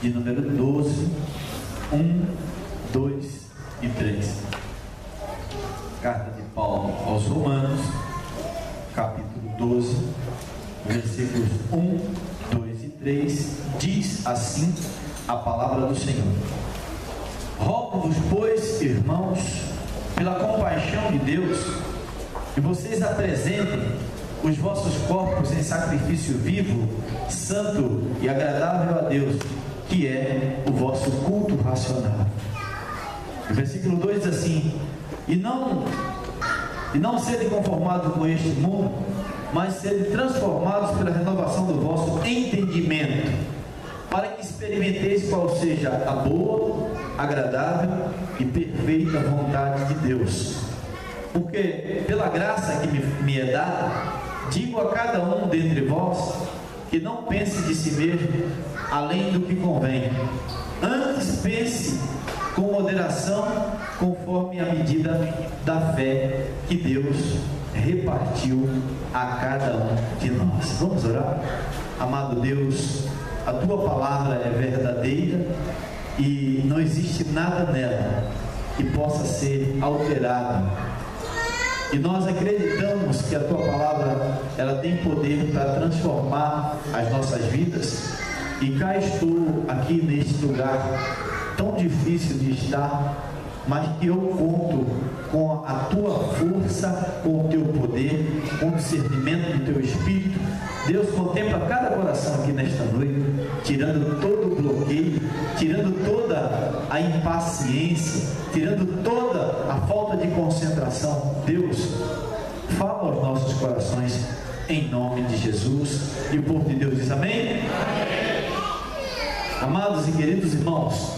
de número 12, 1, 2 e 3. Carta de Paulo aos Romanos, capítulo 12, versículos 1, 2 e 3, diz assim a palavra do Senhor: Rogo-vos, pois, irmãos, pela compaixão de Deus, que vocês apresentem os vossos corpos em sacrifício vivo, santo e agradável a Deus, que é o vosso culto racional. O versículo 2 diz assim: E não sede conformados com este mundo, mas sede transformados pela renovação do vosso entendimento, para que experimenteis qual seja a boa, agradável e perfeita vontade de Deus. Porque pela graça que me é dada, digo a cada um dentre vós, que não pense de si mesmo além do que convém. Antes pense com moderação, conforme a medida da fé que Deus repartiu a cada um de nós. Vamos orar? Amado Deus, a tua palavra é verdadeira e não existe nada nela que possa ser alterado. E nós acreditamos que a tua palavra, ela tem poder para transformar as nossas vidas. E cá estou aqui neste lugar tão difícil de estar, mas que eu conto com a tua força, com o teu poder, com o discernimento do teu Espírito. Deus, contempla cada coração aqui nesta noite, tirando todo o bloqueio, tirando toda a impaciência, tirando toda a falta de concentração. Deus, fala aos nossos corações, em nome de Jesus. E o povo de Deus diz amém? Amém. Amados e queridos irmãos,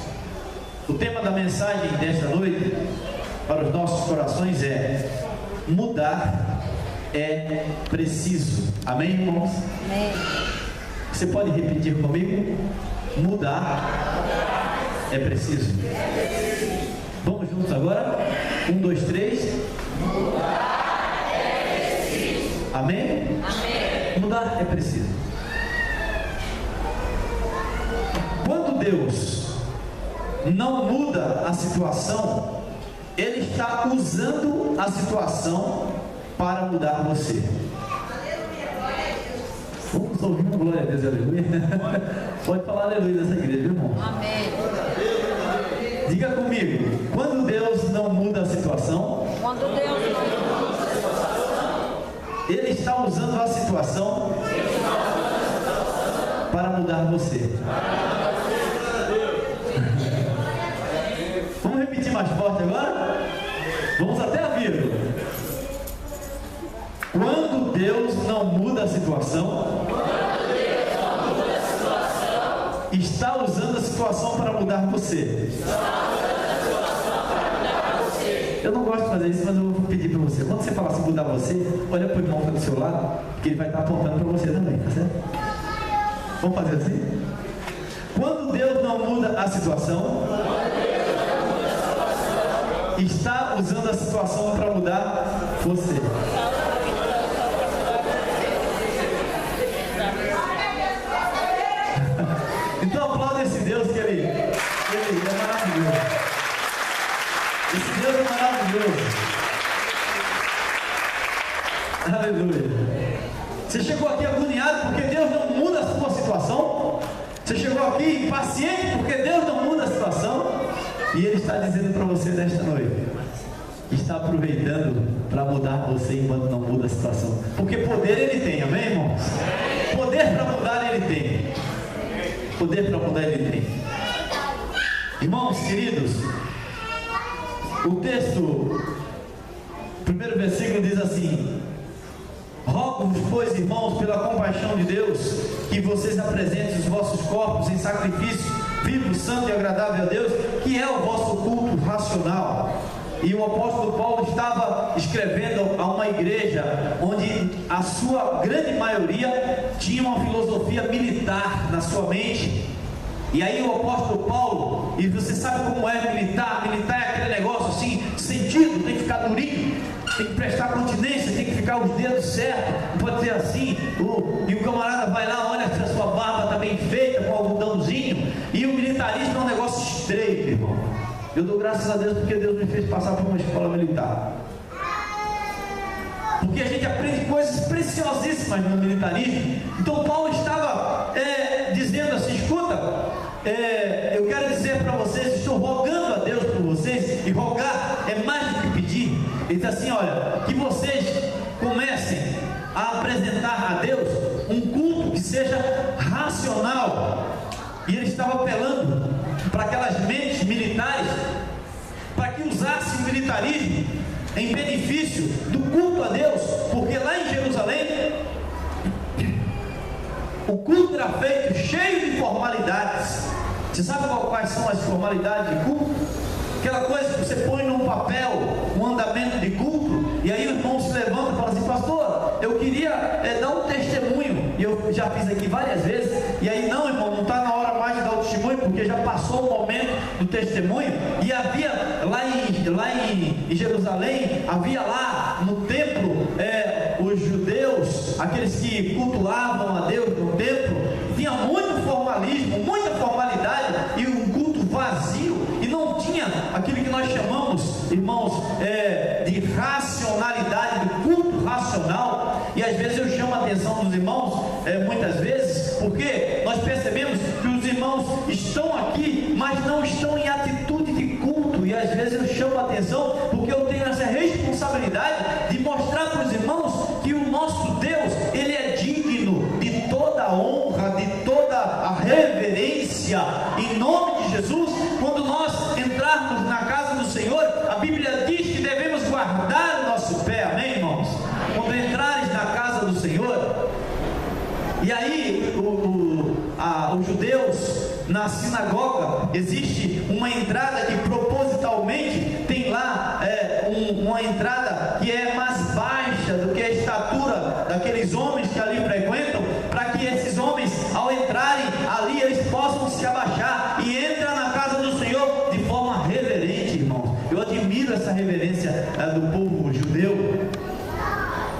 o tema da mensagem desta noite para os nossos corações é: mudar é preciso. Amém, irmãos? Amém. Você pode repetir comigo? Mudar é preciso. Vamos juntos agora? 1, 2, 3. Mudar é preciso. Amém? Amém. Mudar é preciso. Quando Deus não muda a situação, Ele está usando a situação para mudar você. Vamos ouvir uma glória a Deus, aleluia. Pode falar aleluia nessa igreja, viu, irmão? Amém. Diga comigo: quando Deus não muda a situação, Ele está usando a situação para mudar você. Vamos repetir mais forte agora? Vamos até a vírgula. Quando Deus não muda a situação, está usando a situação para mudar você. Eu não gosto de fazer isso, mas eu vou pedir para você. Quando você falar assim, mudar você, olha para o irmão que está do seu lado, que ele vai estar apontando para você também, tá certo? Vamos fazer assim? Quando Deus não muda a situação, está usando a situação para mudar você. Então aplauda esse Deus, que ele é maravilhoso. Esse Deus é maravilhoso. Aleluia. Você chegou aqui agoniado porque Deus não muda a sua situação? Você chegou aqui impaciente porque Deus não muda a situação? E Ele está dizendo para você nesta noite que está aproveitando para mudar você enquanto não muda a situação. Porque poder Ele tem, amém, irmãos? Poder para mudar Ele tem. Poder para mudar Ele tem. Irmãos queridos, o texto, o primeiro versículo diz assim: Rogo-vos, pois, irmãos, pela compaixão de Deus, que vocês apresentem os vossos corpos em sacrifício vivo, santo e agradável a Deus, que é o vosso culto racional. E o apóstolo Paulo estava escrevendo a uma igreja onde a sua grande maioria tinha uma filosofia militar na sua mente. E aí o apóstolo Paulo, e você sabe como é militar é aquele negócio assim, sentido, tem que ficar durinho, tem que prestar continência, tem que ficar os dedos certos, não pode ser assim. E o camarada vai lá, olha se a sua barba está bem feita, com algodãozinho, e o Eu dou graças a Deus porque Deus me fez passar por uma escola militar. Porque a gente aprende coisas preciosíssimas no militarismo. Então Paulo estava dizendo assim: escuta, eu quero dizer para vocês, estou rogando a Deus por vocês, e rogar é mais do que pedir. Ele diz assim: olha, que vocês comecem a apresentar a Deus um culto que seja racional. E ele estava apelando para aquelas mentes militares, para que usassem o militarismo em benefício do culto a Deus, porque lá em Jerusalém o culto era feito cheio de formalidades. Você sabe quais são as formalidades de culto? Aquela coisa que você põe num papel, um andamento de culto, e aí o irmão se levanta e fala assim: pastor, eu queria dar um testemunho, e eu já fiz aqui várias vezes, e aí não, irmão, não está na hora mais de dar o testemunho, porque já passou o momento do testemunho. E havia lá em Jerusalém, havia lá no templo, os judeus, aqueles que cultuavam a Deus no templo, tinha muito formalismo, muita formalidade, e um culto vazio, e não tinha aquilo que nós chamamos, irmãos, de racionalidade, do culto racional. E às vezes eu chamo a atenção dos irmãos, muitas vezes, porque nós percebemos que os irmãos estão aqui, mas não estão em atitude de culto. E às vezes eu chamo a atenção porque eu tenho essa responsabilidade de mostrar para os irmãos que o nosso Deus, Ele é digno de toda a honra, de toda a reverência, em nome de Jesus. Quando nós entrarmos na casa do Senhor, a Bíblia diz que devemos guardar o nosso pé, amém, irmãos? Quando entrares na casa do Senhor, e aí os judeus, na sinagoga, existe uma entrada que propositalmente tem lá uma entrada que é mais baixa do que a estatura daqueles homens que ali frequentam, para que esses homens, ao entrarem ali, eles possam se abaixar e entrar na casa do Senhor de forma reverente, irmãos. Eu admiro essa reverência do povo judeu.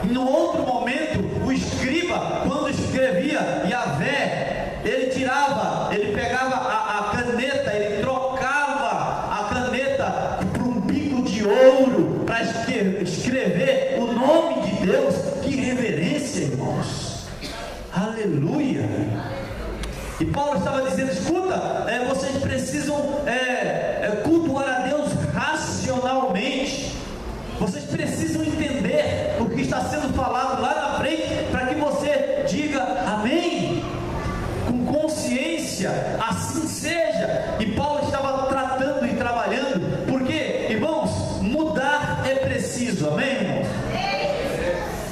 No outro momento, o escriba, quando escrevia Yahvé, ele pegava a caneta, ele trocava a caneta por um bico de ouro para escrever o nome de Deus. Que reverência, irmãos! Aleluia! E Paulo estava dizendo: escuta, vocês precisam cultuar a Deus racionalmente. Vocês precisam entender o que está sendo falado lá na frente, para que você diga amém, com consciência, assim seja. E Paulo estava tratando e trabalhando, porque, irmãos, mudar é preciso, amém, irmãos?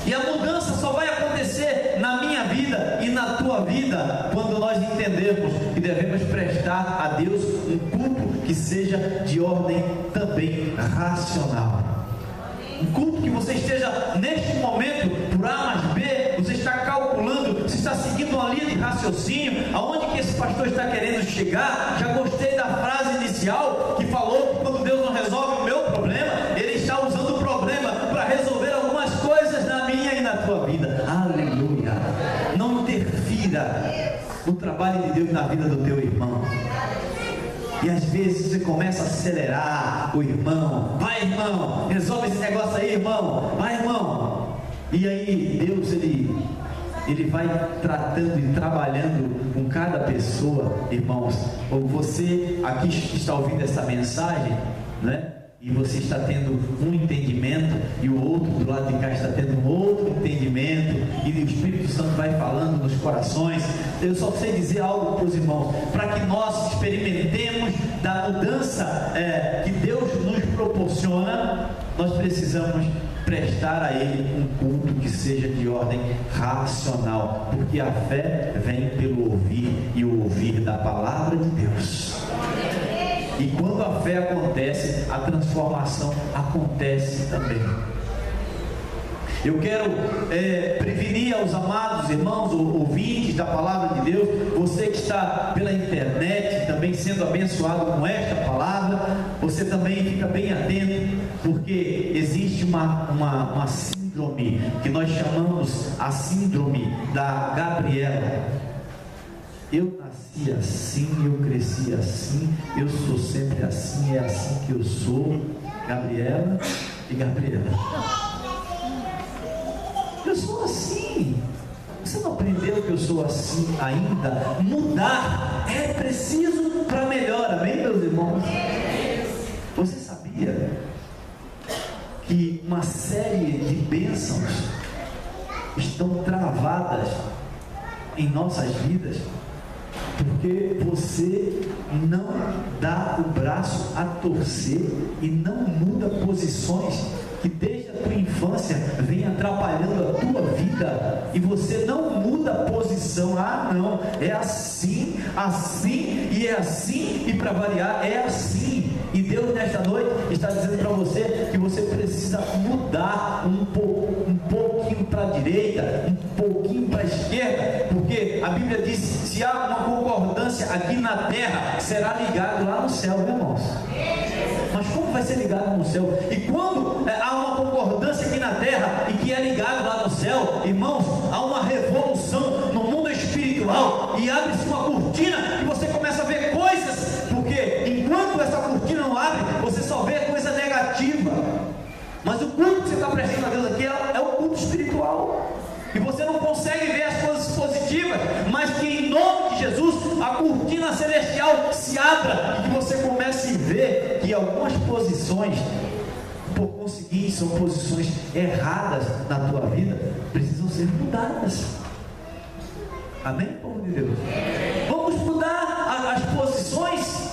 E a mudança só vai acontecer na minha vida e na tua vida, quando nós entendermos que devemos prestar a Deus um culto que seja de ordem também racional. Um culto que você esteja neste momento, por A mais B, você está calculando, você está seguindo uma linha de raciocínio, aonde que esse pastor está querendo chegar. Já gostei da frase inicial, que falou que quando Deus não resolve o meu problema, Ele está usando o problema para resolver algumas coisas na minha e na tua vida. Aleluia! Não interfira no trabalho de Deus na vida do teu irmão. E às vezes você começa a acelerar o irmão. Vai, irmão, resolve esse negócio aí, irmão. Vai, irmão. E aí Deus, ele vai tratando e trabalhando com cada pessoa, irmãos. Ou você aqui está ouvindo essa mensagem, né? E você está tendo um entendimento, e o outro do lado de cá está tendo um outro entendimento, e o Espírito Santo vai falando nos corações. Eu só sei dizer algo para os irmãos, para que nós experimentemos da mudança que Deus nos proporciona. Nós precisamos prestar a Ele um culto que seja de ordem racional, porque a fé vem pelo ouvir, e o ouvir da palavra de Deus. E quando a fé acontece, a transformação acontece também. Eu quero prevenir aos amados irmãos, ouvintes da palavra de Deus, você que está pela internet também sendo abençoado com esta palavra, você também fica bem atento, porque existe uma síndrome que nós chamamos a síndrome da Gabriela. Eu nasci assim, eu cresci assim, eu sou sempre assim, é assim que eu sou. Gabriela e Gabriela. Eu sou assim. Você não aprendeu que eu sou assim ainda? Mudar é preciso para melhor, amém, meus irmãos? Você sabia que uma série de bênçãos estão travadas em nossas vidas porque você não dá o braço a torcer e não muda posições que desde a tua infância vem atrapalhando a tua vida, e você não muda a posição. Ah não, é assim, assim e é assim, e para variar é assim. E Deus nesta noite está dizendo para você que você precisa mudar um pouquinho para a direita, um pouquinho para a esquerda, porque a Bíblia diz: se há uma concordância aqui na terra, será ligado lá no céu, meus irmãos. Mas como vai ser ligado no céu? E quando há uma concordância aqui na terra e que é ligado lá no céu, irmãos, há uma revolução no mundo espiritual, e abre-se uma cortina e você começa a ver coisas, porque enquanto essa cortina não abre, você só vê coisa negativa. Mas o culto que você está prestando a Deus aqui é o culto espiritual, e você não consegue ver as coisas positivas, mas que em nome de Jesus a cortina celestial se abra e que você comece a ver que algumas posições, por conseguinte, são posições erradas na tua vida, precisam ser mudadas. Amém, povo de Deus? Vamos mudar as posições,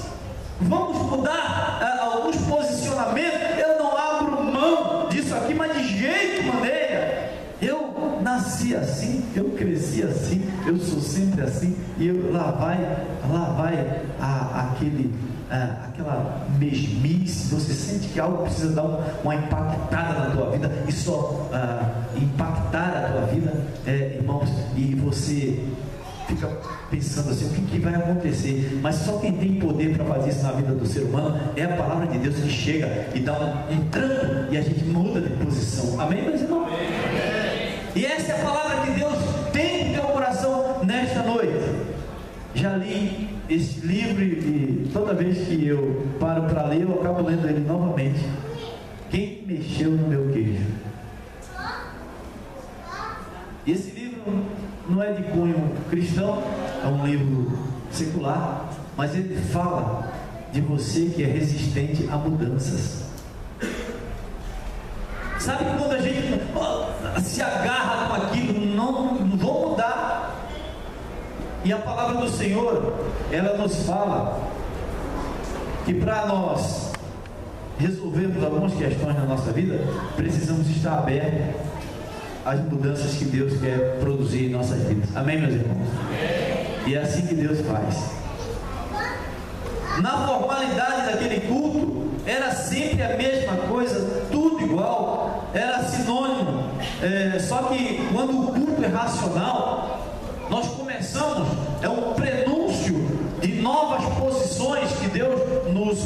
vamos mudar alguns posicionamentos. Eu não abro mão disso aqui, mas de jeito maneira. Eu nasci assim, eu cresci assim, eu sou sempre assim, e lá vai aquela mesmice. Você sente que algo precisa dar uma impactada na tua vida, e só impactar a tua vida, irmãos, e você fica pensando assim: o que vai acontecer? Mas só quem tem poder para fazer isso na vida do ser humano é a palavra de Deus, que chega e dá um tranco e a gente muda de posição. Amém, meus irmãos? E essa é a palavra que Deus tem no teu coração nesta noite. Já li esse livro e toda vez que eu paro para ler, eu acabo lendo ele novamente. Quem mexeu no meu queijo? Esse livro não é de cunho cristão, é um livro secular, mas ele fala de você que é resistente a mudanças. Sabe que quando a gente se agarra com aquilo, não vou mudar. E a palavra do Senhor, ela nos fala que para nós resolvermos algumas questões na nossa vida, precisamos estar abertos às mudanças que Deus quer produzir em nossas vidas. Amém, meus irmãos? E é assim que Deus faz. Na formalidade daquele culto, era sempre a mesma coisa, tudo igual, era sinônimo. Só que quando o culto é racional, nós começamos, é um prenúncio de novas posições que Deus nos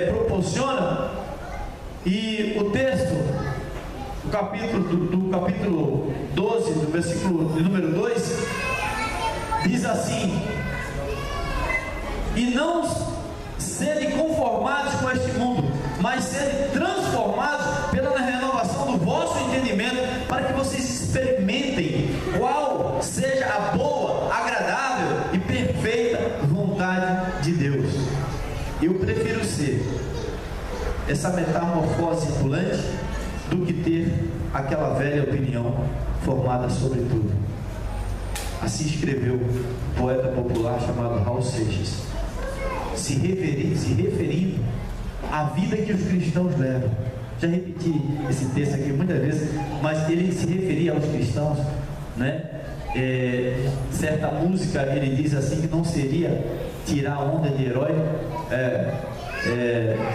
proporciona. E o texto do capítulo 12, do versículo de número 2, diz assim: e não sede conformados com este mundo, mas sede transformados pela renovação do vosso entendimento, para que vocês experimentem qual seja a boa, agradável e perfeita vontade de Deus. Eu prefiro ser essa metamorfose ambulante do que ter aquela velha opinião formada sobre tudo. Assim escreveu um poeta popular chamado Raul Seixas, se referindo à vida que os cristãos levam. Já repeti esse texto aqui muitas vezes, mas ele se referia aos cristãos, né? Certa música ele diz assim, que não seria tirar a onda de herói,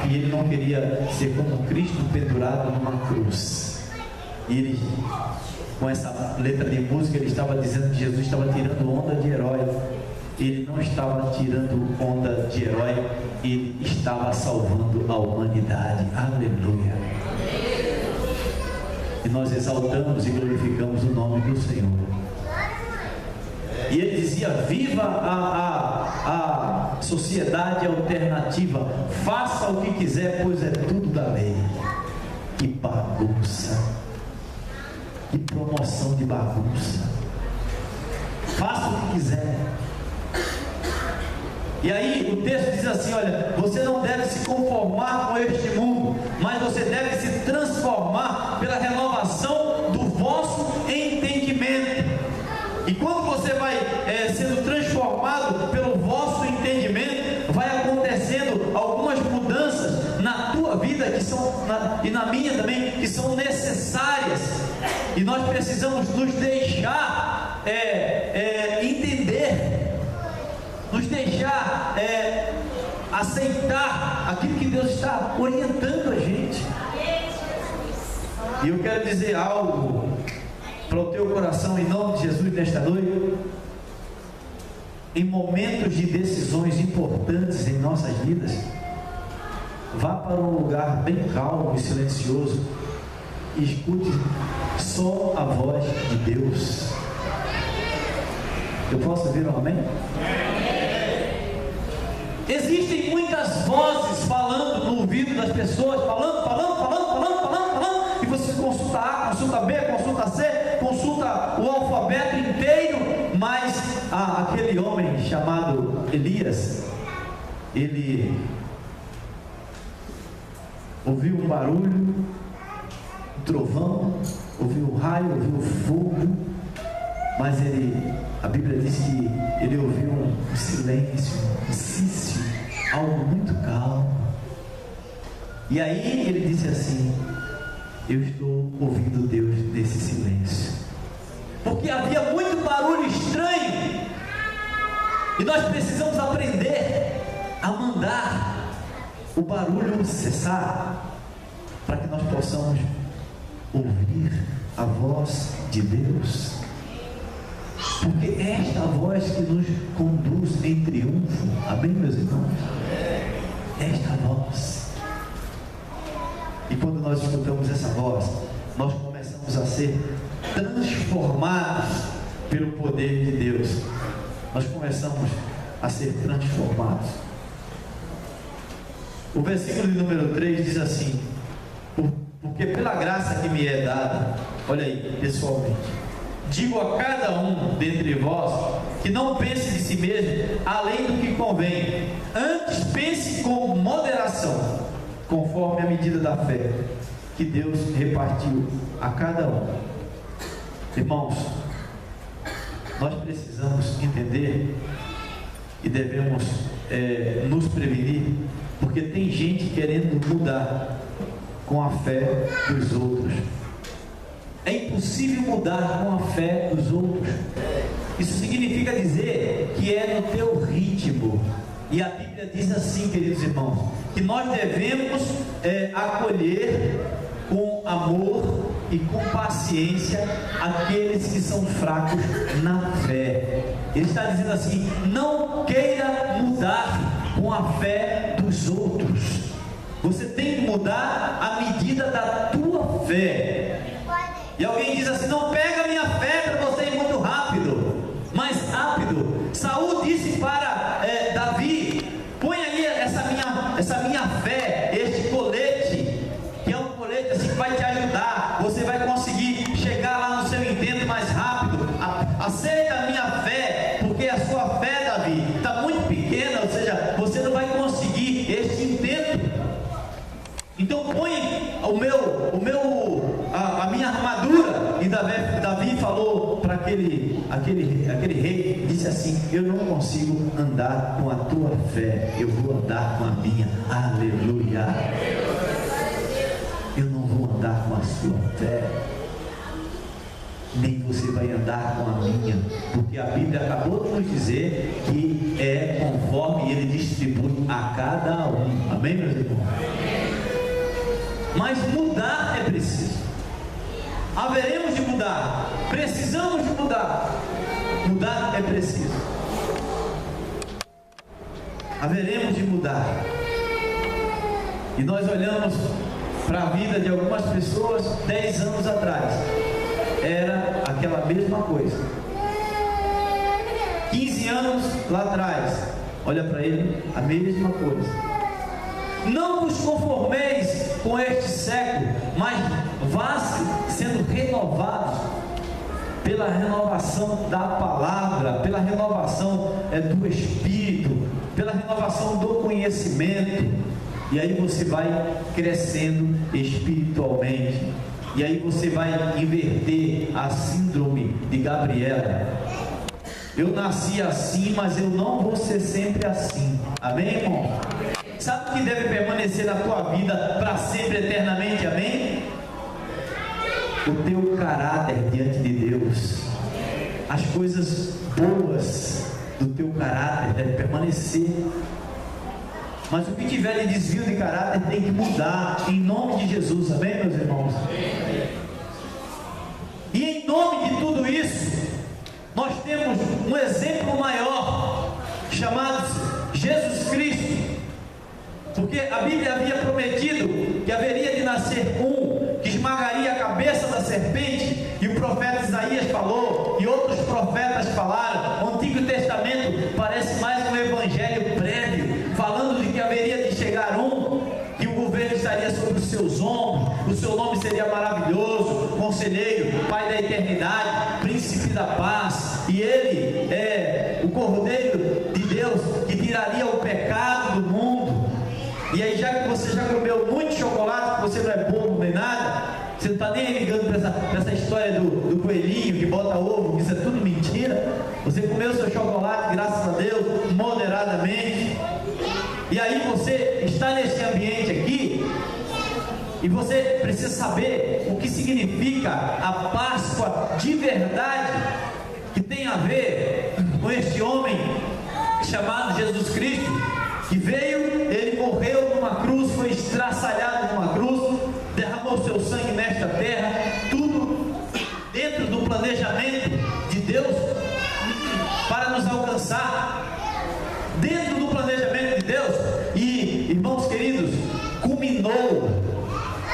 que ele não queria ser como Cristo pendurado numa cruz. E ele, com essa letra de música, ele estava dizendo que Jesus estava tirando onda de herói. Ele não estava tirando onda de herói, ele estava salvando a humanidade. Aleluia! E nós exaltamos e glorificamos o nome do Senhor. E ele dizia: viva a sociedade alternativa, faça o que quiser, pois é tudo da lei. Que bagunça, que promoção de bagunça. Faça o que quiser. E aí o texto diz assim: olha, você não deve se conformar com este mundo, mas você deve se transformar pela renovação do vosso entendimento. E quando você vai sendo transformado pelo vosso entendimento, vai acontecendo algumas mudanças na tua vida e na minha também, que são necessárias. E nós precisamos nos deixar entender, nos deixar aceitar aquilo que Deus está orientando a gente. E eu quero dizer algo para o teu coração, em nome de Jesus, nesta noite. Em momentos de decisões importantes em nossas vidas, vá para um lugar bem calmo e silencioso e escute só a voz de Deus. Eu posso ouvir um amém? Existem muitas vozes falando no ouvido das pessoas, falando, e você consulta A, consulta B, consulta C, consulta o alfabeto inteiro, mas aquele homem chamado Elias, ele ouviu um barulho, um trovão, ouviu um raio, ouviu um fogo, mas a Bíblia diz que ele ouviu um silêncio, um sício, algo muito calmo. E aí ele disse assim: eu estou ouvindo Deus nesse silêncio, porque havia muito barulho estranho, e nós precisamos aprender a mandar o barulho cessar, para que nós possamos ouvir a voz de Deus, porque é esta voz que nos conduz em triunfo. Amém, meus irmãos? Esta voz. E quando nós escutamos essa voz, nós começamos a ser transformados pelo poder de Deus. Nós começamos a ser transformados. O versículo de número 3 diz assim: porque pela graça que me é dada, olha aí, pessoalmente, digo a cada um dentre vós que não pense de si mesmo além do que convém, antes pense com moderação, conforme a medida da fé que Deus repartiu a cada um. Irmãos, nós precisamos entender e devemos nos prevenir, porque tem gente querendo mudar com a fé dos outros. É impossível mudar com a fé dos outros. Isso significa dizer que é no teu ritmo. E a Bíblia diz assim, queridos irmãos, que nós devemos acolher com amor e com paciência aqueles que são fracos na fé. Ele está dizendo assim: não queira mudar com a fé dos outros. Você tem que mudar à medida da tua fé. E alguém diz assim: não pega a minha fé para você ir muito rápido, mais rápido. Saul disse para Davi: põe aí essa minha fé, este colete, que é um colete assim que vai te ajudar. Você vai conseguir chegar lá no seu intento mais rápido. Aceita a minha fé, porque a sua fé, Davi, está muito pequena, ou seja, você não vai conseguir este intento. Então põe a minha armadura. E Davi falou para aquele rei, disse assim: eu não consigo andar com a tua fé, eu vou andar com a minha. Aleluia. Eu não vou andar com a sua fé, nem você vai andar com a minha, porque a Bíblia acabou de nos dizer que é conforme ele distribui a cada um. Amém, meus irmãos? Mas mudar é preciso. Haveremos de mudar. Precisamos de mudar. Mudar é preciso. Haveremos de mudar. E nós olhamos para a vida de algumas pessoas 10 anos atrás. Era aquela mesma coisa. 15 anos lá atrás, olha para ele, a mesma coisa. Não vos conformeis com este século, mas vá sendo renovados pela renovação da palavra, pela renovação do Espírito, pela renovação do conhecimento. E aí você vai crescendo espiritualmente. E aí você vai inverter a síndrome de Gabriela. Eu nasci assim, mas eu não vou ser sempre assim. Amém, irmão? Sabe o que deve permanecer na tua vida para sempre, eternamente? Amém? O teu caráter diante de Deus. As coisas boas do teu caráter devem permanecer. Mas o que tiver de desvio de caráter tem que mudar, em nome de Jesus. Amém, meus irmãos? E em nome de tudo isso, nós temos um exemplo maior, chamado Jesus Cristo. Porque a Bíblia havia prometido que haveria de nascer um que esmagaria a cabeça da serpente, e o profeta Isaías falou, e outros profetas falaram. O Antigo Testamento parece mais um evangelho prévio, falando de que haveria de chegar um, que o governo estaria sobre os seus ombros, o seu nome seria maravilhoso, Conselheiro, Pai da eternidade, Príncipe da paz, e ele é o Cordeiro de Deus que tiraria o pecado do mundo. E aí, já que você já comeu muito chocolate, que você não é bobo nem nada, você não está nem ligando para essa história do coelhinho que bota ovo, isso é tudo mentira. Você comeu seu chocolate, graças a Deus, moderadamente. E aí você está nesse ambiente aqui, e você precisa saber o que significa a Páscoa de verdade, que tem a ver com este homem chamado Jesus Cristo, que veio, ele morreu numa cruz, foi estraçalhado numa cruz, derramou seu sangue nesta terra, tudo dentro do planejamento de Deus para nos alcançar, dentro do planejamento de Deus. E, irmãos queridos, culminou.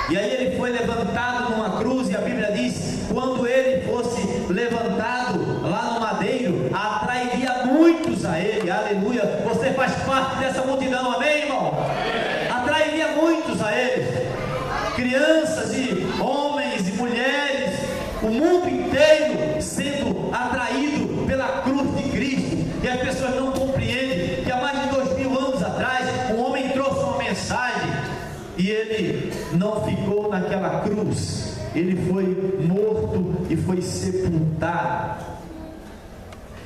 E aí ele foi levantado numa cruz, e a Bíblia diz, quando ele fosse levantado lá no madeiro, atrairia muitos a ele. Aleluia. Você faz parte dessa multidão, amém, irmão? Atrairia muitos a ele, crianças e homens e mulheres, o mundo inteiro sendo atraído pela cruz de Cristo. E as pessoas não compreendem que há mais de 2000 anos atrás um homem trouxe uma mensagem, e ele não ficou naquela cruz, ele foi morto e foi sepultado.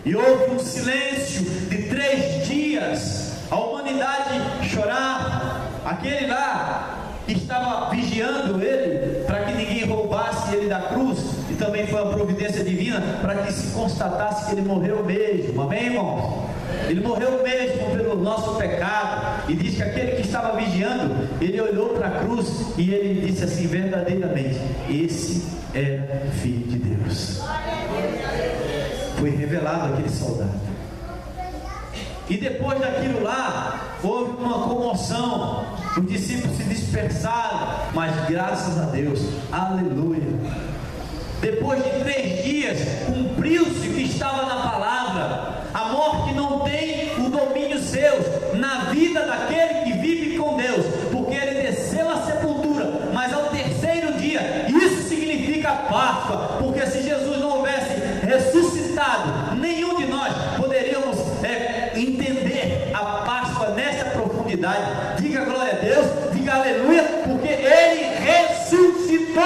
E houve um silêncio de 3 dias, a humanidade chorava. Aquele lá que estava vigiando ele, para que ninguém roubasse ele da cruz, e também foi uma providência divina, para que se constatasse que ele morreu mesmo, amém, irmãos? Ele morreu mesmo pelo nosso pecado. E diz que aquele que estava vigiando, ele olhou para a cruz e ele disse assim, verdadeiramente, esse é o Filho de Deus. Foi revelado aquele soldado. E depois daquilo lá, houve uma comoção, os discípulos se dispersaram, mas graças a Deus, aleluia, depois de 3 dias, cumpriu-se o que estava na palavra. A morte não tem o domínio seu na vida daquele que vive com Deus, porque ele desceu à sepultura, mas ao 3º dia. Isso significa Páscoa, porque se Jesus não houvesse ressuscitado, nenhum de nós poderíamos entender a Páscoa nessa profundidade. Diga glória a Deus, diga aleluia, porque ele ressuscitou.